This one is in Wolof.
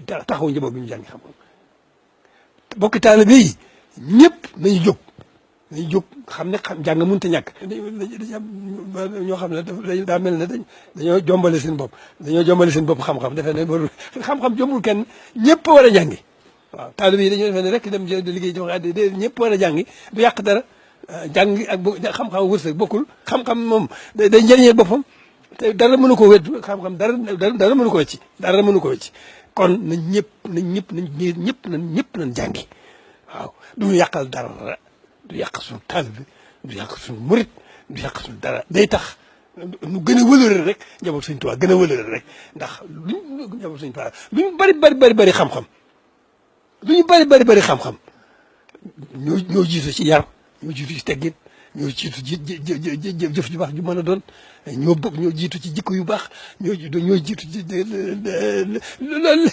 taxaw njaboot bi ñu jàngi xam-xam bokki taalibe yi ñëpp nañu jóg xam ne jàng mënut a ñàkk. dañu am ñoo xam ne daa mel ne dañoo jombale seen bopp xam-xam defe ne xam-xam jombul kenn ñëpp war a jàngi. waaw taalibe yi dañoo defee ne rek dem di liggéey jox addi de ñëpp war a jàngi du yàq dara jàngi ak xam-xam wërsëg bokkul xam-xam moom day njëriñee boppam te dara mënu ko wét xam-xam dara mënu ko wecci kon nañ ñëpp nañ jàngi waaw duñu yàqal dara du yàq suñu taalibe du yàq suñu murit du yàq suñu dara day tax nu gën a wëlëre rek njaboot Sëñ Tuubaa gën a wëlëre rek ndax luñ njaboot Sëñ Tuubaa luñu bari xam-xam luñu bari xam-xam ñoo jiitu ci yar ñoo jiitu ci teggin ñoo jiitu jëf ju baax ju mën a doon ñoo jiitu ci jikko yu baax ñoo jiitu ci loolu